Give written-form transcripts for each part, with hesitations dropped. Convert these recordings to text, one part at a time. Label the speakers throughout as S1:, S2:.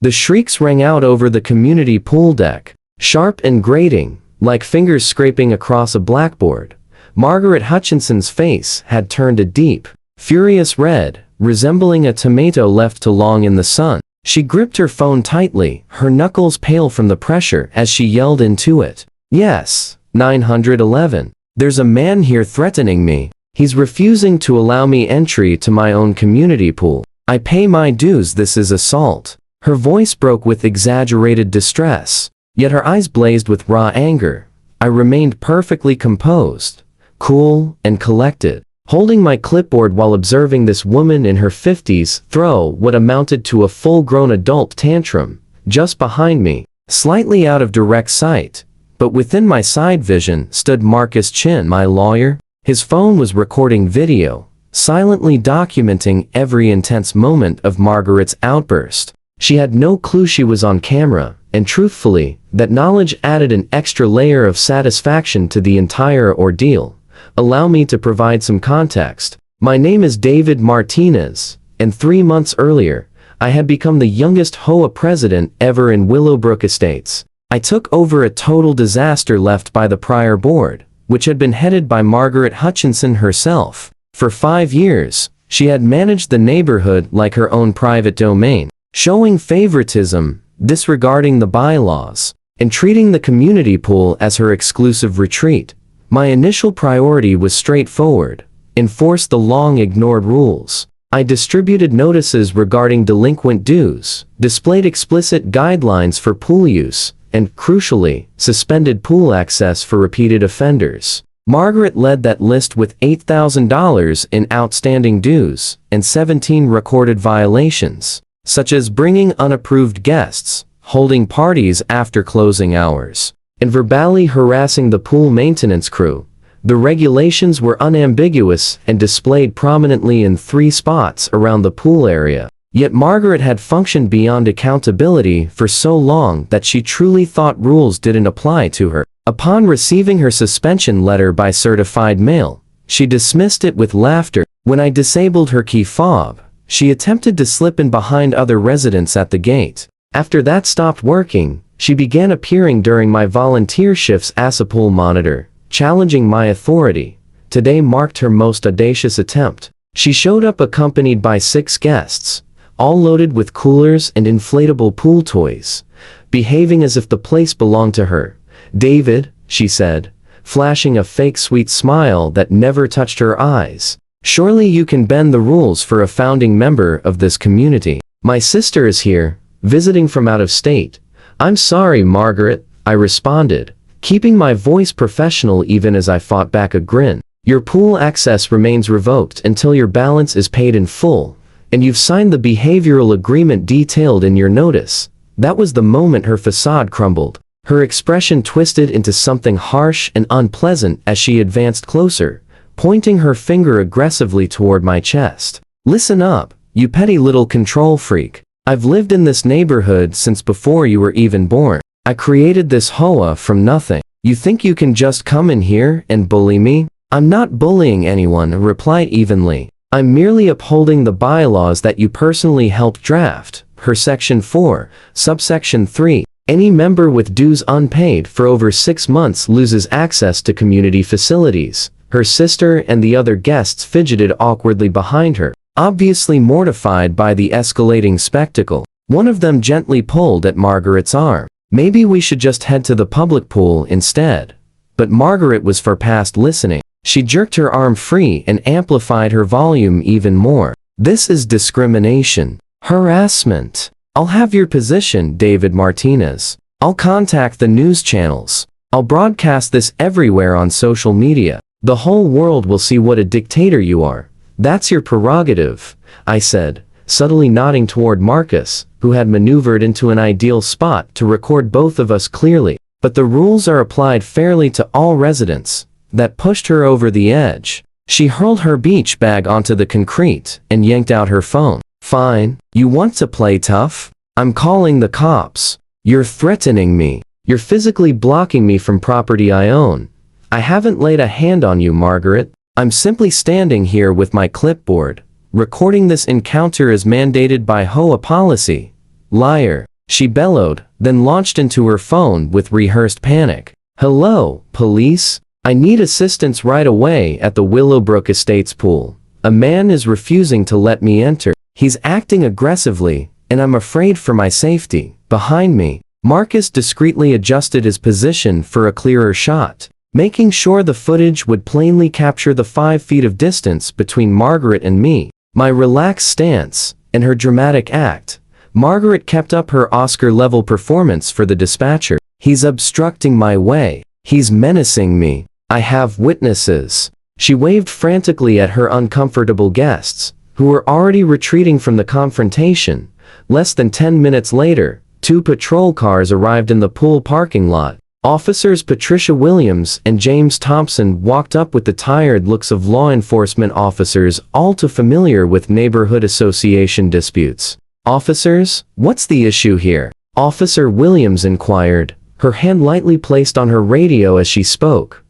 S1: The shrieks rang out over the community pool deck, sharp and grating, like fingers scraping across a blackboard. Margaret Hutchinson's face had turned a deep, furious red, resembling a tomato left too long in the sun. She gripped her phone tightly, her knuckles pale from the pressure as she yelled into it. Yes, 911. There's a man here threatening me. He's refusing to allow me entry to my own community pool. I pay my dues. This is assault. Her voice broke with exaggerated distress, yet her eyes blazed with raw anger. I remained perfectly composed, cool, and collected, holding my clipboard while observing this woman in her 50s throw what amounted to a full-grown adult tantrum. Just behind me, slightly out of direct sight, but within my side vision, stood Marcus Chin, my lawyer. His phone was recording video, silently documenting every intense moment of Margaret's outburst. She had no clue she was on camera, and truthfully, that knowledge added an extra layer of satisfaction to the entire ordeal. Allow me to provide some context. My name is David Martinez, and 3 months earlier, I had become the youngest HOA president ever in Willowbrook Estates. I took over a total disaster left by the prior board, which had been headed by Margaret Hutchinson herself. For 5 years, she had managed the neighborhood like her own private domain, showing favoritism, disregarding the bylaws, and treating the community pool as her exclusive retreat. My initial priority was straightforward: enforce the long-ignored rules. I distributed notices regarding delinquent dues, displayed explicit guidelines for pool use, and, crucially, suspended pool access for repeated offenders. Margaret led that list with $8,000 in outstanding dues and 17 recorded violations, such as bringing unapproved guests, holding parties after closing hours, and verbally harassing the pool maintenance crew. The regulations were unambiguous and displayed prominently in 3 spots around the pool area. Yet Margaret had functioned beyond accountability for so long that she truly thought rules didn't apply to her. Upon receiving her suspension letter by certified mail, she dismissed it with laughter. When I disabled her key fob, she attempted to slip in behind other residents at the gate. After that stopped working, she began appearing during my volunteer shifts as a pool monitor, challenging my authority. Today marked her most audacious attempt. She showed up accompanied by 6 guests, all loaded with coolers and inflatable pool toys, behaving as if the place belonged to her. "David," she said, flashing a fake sweet smile that never touched her eyes, "surely you can bend the rules for a founding member of this community. My sister is here, visiting from out of state." "I'm sorry, Margaret," I responded, keeping my voice professional even as I fought back a grin. "Your pool access remains revoked until your balance is paid in full, and you've signed the behavioral agreement detailed in your notice." That was the moment her facade crumbled. Her expression twisted into something harsh and unpleasant as she advanced closer, pointing her finger aggressively toward my chest. "Listen up, you petty little control freak. I've lived in this neighborhood since before you were even born. I created this HOA from nothing. You think you can just come in here and bully me?" "I'm not bullying anyone," I replied evenly. "I'm merely upholding the bylaws that you personally helped draft." Per Section 4, Subsection 3, any member with dues unpaid for over 6 months loses access to community facilities. Her sister and the other guests fidgeted awkwardly behind her, obviously mortified by the escalating spectacle. One of them gently pulled at Margaret's arm. "Maybe we should just head to the public pool instead." But Margaret was far past listening. She jerked her arm free and amplified her volume even more. "This is discrimination. Harassment. I'll have your position, David Martinez. I'll contact the news channels. I'll broadcast this everywhere on social media. The whole world will see what a dictator you are. That's your prerogative," I said, subtly nodding toward Marcus, who had maneuvered into an ideal spot to record both of us clearly. "But the rules are applied fairly to all residents." That pushed her over the edge. She hurled her beach bag onto the concrete and yanked out her phone. "Fine, you want to play tough? I'm calling the cops. You're threatening me. You're physically blocking me from property I own." "I haven't laid a hand on you, Margaret. I'm simply standing here with my clipboard, recording this encounter as mandated by HOA policy." "Liar." she bellowed, then launched into her phone with rehearsed panic. "Hello, police? I need assistance right away at the Willowbrook Estates pool. A man is refusing to let me enter. He's acting aggressively, and I'm afraid for my safety." Behind me, Marcus discreetly adjusted his position for a clearer shot, making sure the footage would plainly capture the 5 feet of distance between Margaret and me. My relaxed stance, and her dramatic act, Margaret kept up her Oscar-level performance for the dispatcher. "He's obstructing my way. He's menacing me. I have witnesses." She waved frantically at her uncomfortable guests, who were already retreating from the confrontation. Less than 10 minutes later, 2 patrol cars arrived in the pool parking lot. Officers Patricia Williams and James Thompson walked up with the tired looks of law enforcement officers all too familiar with neighborhood association disputes. "Officers, what's the issue here?" Officer Williams inquired, her hand lightly placed on her radio as she spoke.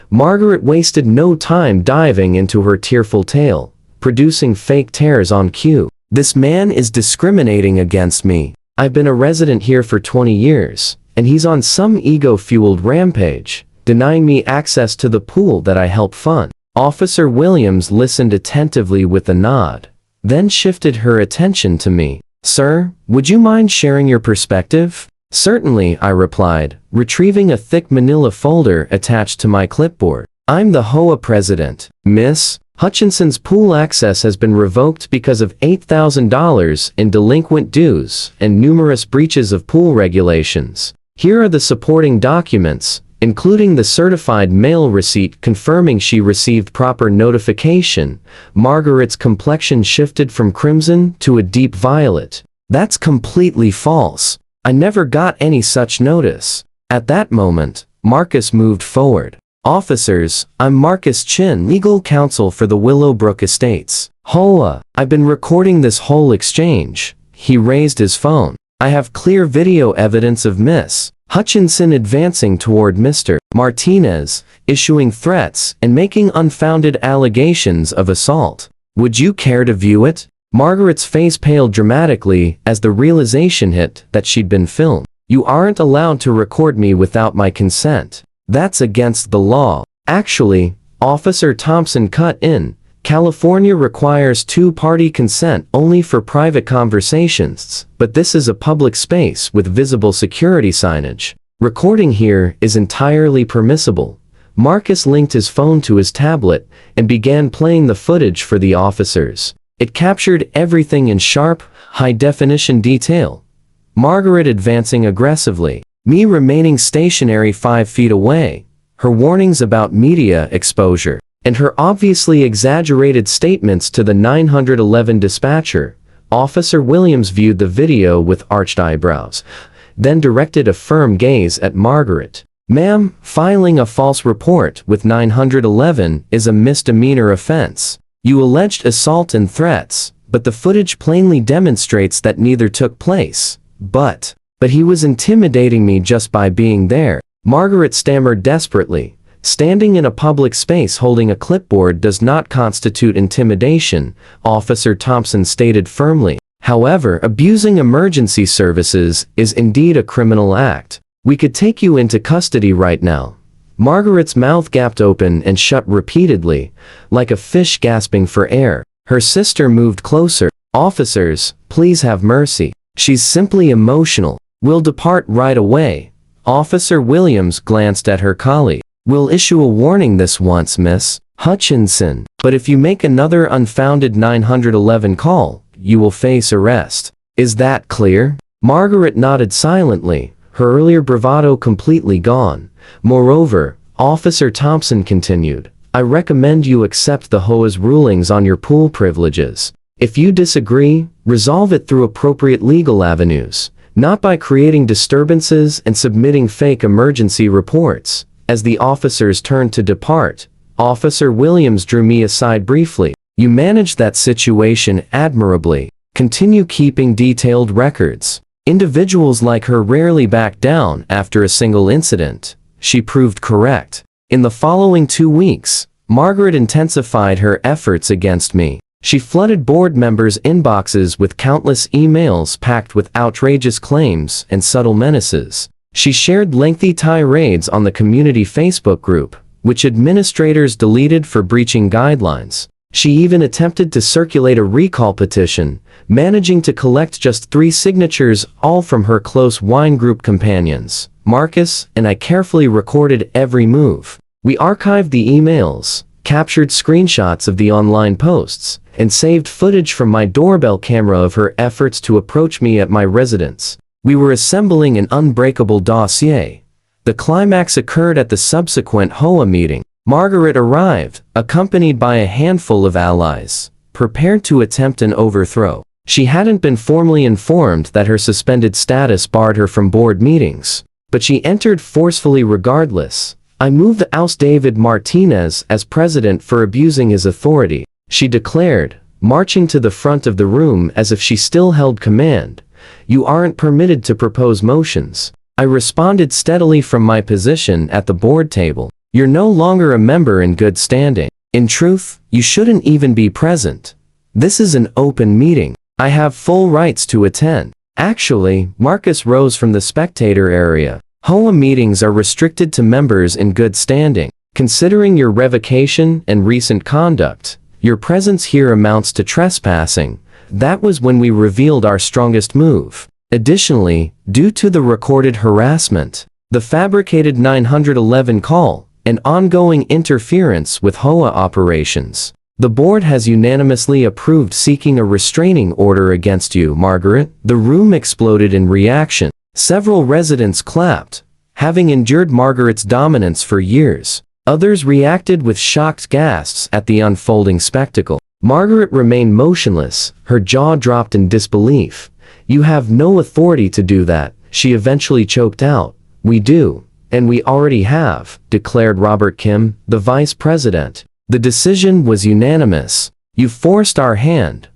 S1: Margaret wasted no time diving into her tearful tale, producing fake tears on cue. "This man is discriminating against me. I've been a resident here for 20 years, and he's on some ego-fueled rampage, denying me access to the pool that I help fund." Officer Williams listened attentively with a nod, then shifted her attention to me. "Sir, would you mind sharing your perspective?" "Certainly," I replied, retrieving a thick manila folder attached to my clipboard. "I'm the HOA president. Miss Hutchinson's pool access has been revoked because of $8,000 in delinquent dues and numerous breaches of pool regulations. Here are the supporting documents, including the certified mail receipt confirming she received proper notification." Margaret's complexion shifted from crimson to a deep violet. "That's completely false. I never got any such notice." At that moment, Marcus moved forward. "Officers, I'm Marcus Chin, legal counsel for the Willowbrook Estates. HOA. I've been recording this whole exchange." He raised his phone. "I have clear video evidence of Miss Hutchinson advancing toward Mr. Martinez, issuing threats and making unfounded allegations of assault. Would you care to view it?" Margaret's face paled dramatically as the realization hit that she'd been filmed. "You aren't allowed to record me without my consent. That's against the law." "Actually," Officer Thompson cut in, "California requires 2-party consent only for private conversations, but this is a public space with visible security signage. Recording here is entirely permissible." Marcus linked his phone to his tablet and began playing the footage for the officers. It captured everything in sharp, high-definition detail. Margaret advancing aggressively, me remaining stationary 5 feet away, her warnings about media exposure, and her obviously exaggerated statements to the 911 dispatcher. Officer Williams viewed the video with arched eyebrows, then directed a firm gaze at Margaret. "Ma'am, filing a false report with 911 is a misdemeanor offense. You alleged assault and threats, but the footage plainly demonstrates that neither took place. But he was intimidating me just by being there." Margaret stammered desperately. "Standing in a public space holding a clipboard does not constitute intimidation," Officer Thompson stated firmly. "However, abusing emergency services is indeed a criminal act. We could take you into custody right now." Margaret's mouth gapped open and shut repeatedly, like a fish gasping for air. Her sister moved closer. "Officers, please have mercy. She's simply emotional. We'll depart right away." Officer Williams glanced at her colleague. "We'll issue a warning this once, Miss Hutchinson, but if you make another unfounded 911 call, you will face arrest. Is that clear?" Margaret nodded silently, her earlier bravado completely gone. "Moreover," Officer Thompson continued, "I recommend you accept the HOA's rulings on your pool privileges. If you disagree, resolve it through appropriate legal avenues, not by creating disturbances and submitting fake emergency reports." As the officers turned to depart, Officer Williams drew me aside briefly. "You managed that situation admirably. Continue keeping detailed records. Individuals like her rarely back down after a single incident." She proved correct. In the following 2 weeks, Margaret intensified her efforts against me. She flooded board members' inboxes with countless emails packed with outrageous claims and subtle menaces. She shared lengthy tirades on the community Facebook group, which administrators deleted for breaching guidelines. She even attempted to circulate a recall petition, managing to collect just 3 signatures, all from her close wine group companions, Marcus and I. Carefully recorded every move. We archived the emails, captured screenshots of the online posts, and saved footage from my doorbell camera of her efforts to approach me at my residence. We were assembling an unbreakable dossier. The climax occurred at the subsequent HOA meeting. Margaret arrived, accompanied by a handful of allies, prepared to attempt an overthrow. She hadn't been formally informed that her suspended status barred her from board meetings, but she entered forcefully regardless. I moved to oust David Martinez as president for abusing his authority, she declared, marching to the front of the room as if she still held command. You aren't permitted to propose motions. I responded steadily from my position at the board table. You're no longer a member in good standing. In truth, you shouldn't even be present. This is an open meeting. I have full rights to attend. Actually, Marcus rose from the spectator area. HOA meetings are restricted to members in good standing. Considering your revocation and recent conduct, your presence here amounts to trespassing. That was when we revealed our strongest move. Additionally, due to the recorded harassment, the fabricated 911 call, and ongoing interference with HOA operations, the board has unanimously approved seeking a restraining order against you, Margaret. The room exploded in reaction. Several residents clapped, having endured Margaret's dominance for years. Others reacted with shocked gasps at the unfolding spectacle. Margaret remained motionless, her jaw dropped in disbelief. You have no authority to do that, she eventually choked out. We do. And we already have, declared Robert Kim, the vice president. The decision was unanimous. You forced our hand.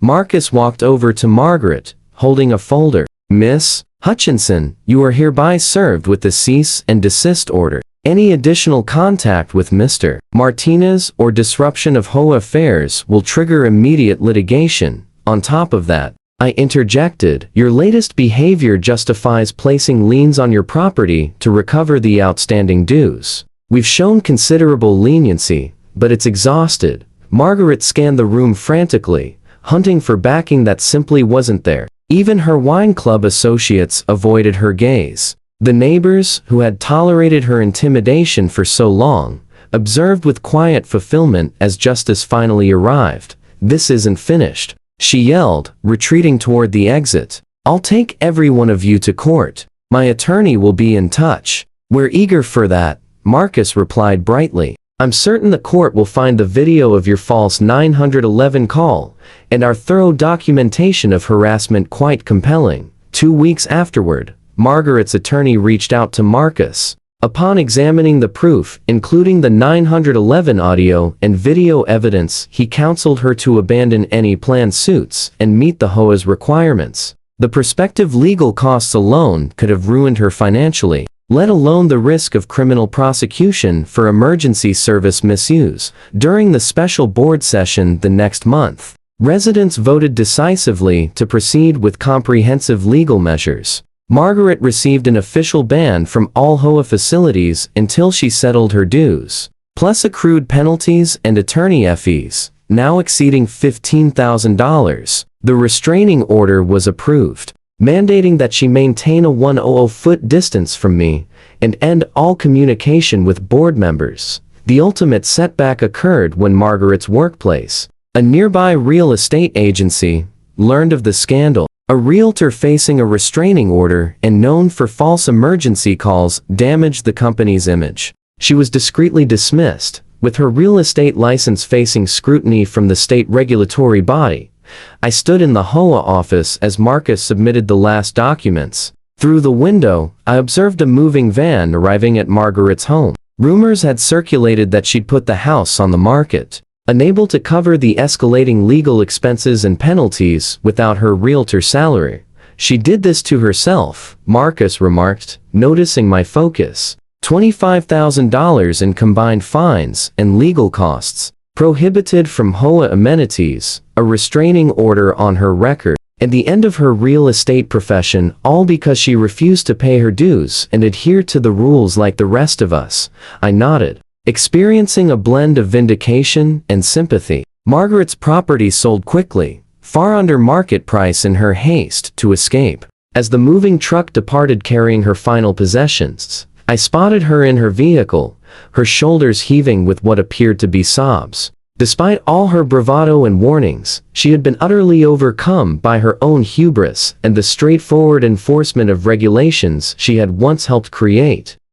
S1: Marcus walked over to Margaret, holding a folder. Miss Hutchinson, you are hereby served with the cease and desist order. Any additional contact with Mr. Martinez or disruption of HOA affairs will trigger immediate litigation. On top of that, I interjected, your latest behavior justifies placing liens on your property to recover the outstanding dues. We've shown considerable leniency, but it's exhausted. Margaret scanned the room frantically, hunting for backing that simply wasn't there. Even her wine club associates avoided her gaze. The neighbors, who had tolerated her intimidation for so long, observed with quiet fulfillment as justice finally arrived. This isn't finished, she yelled, retreating toward the exit. I'll take every one of you to court. My attorney will be in touch. We're eager for that, Marcus replied brightly. I'm certain the court will find the video of your false 911 call and our thorough documentation of harassment quite compelling. 2 weeks afterward, Margaret's attorney reached out to Marcus. Upon examining the proof, including the 911 audio and video evidence, he counseled her to abandon any planned suits and meet the HOA's requirements. The prospective legal costs alone could have ruined her financially, let alone the risk of criminal prosecution for emergency service misuse. During the special board session the next month, residents voted decisively to proceed with comprehensive legal measures. Margaret received an official ban from all HOA facilities until she settled her dues, plus accrued penalties and attorney fees, now exceeding $15,000. The restraining order was approved, mandating that she maintain a 100-foot distance from me and end all communication with board members. The ultimate setback occurred when Margaret's workplace, a nearby real estate agency, learned of the scandal. A realtor facing a restraining order and known for false emergency calls damaged the company's image. She was discreetly dismissed, with her real estate license facing scrutiny from the state regulatory body. I stood in the HOA office as Marcus submitted the last documents. Through the window, I observed a moving van arriving at Margaret's home. Rumors had circulated that she'd put the house on the market, unable to cover the escalating legal expenses and penalties without her realtor salary. She did this to herself, Marcus remarked, noticing my focus. $25,000 in combined fines and legal costs. prohibited from HOA amenities, a restraining order on her record, and the end of her real estate profession, all because she refused to pay her dues and adhere to the rules like the rest of us. I nodded, experiencing a blend of vindication and sympathy. Margaret's property sold quickly, far under market price in her haste to escape. As the moving truck departed carrying her final possessions, I spotted her in her vehicle, her shoulders heaving with what appeared to be sobs. Despite all her bravado and warnings, she had been utterly overcome by her own hubris and the straightforward enforcement of regulations she had once helped create.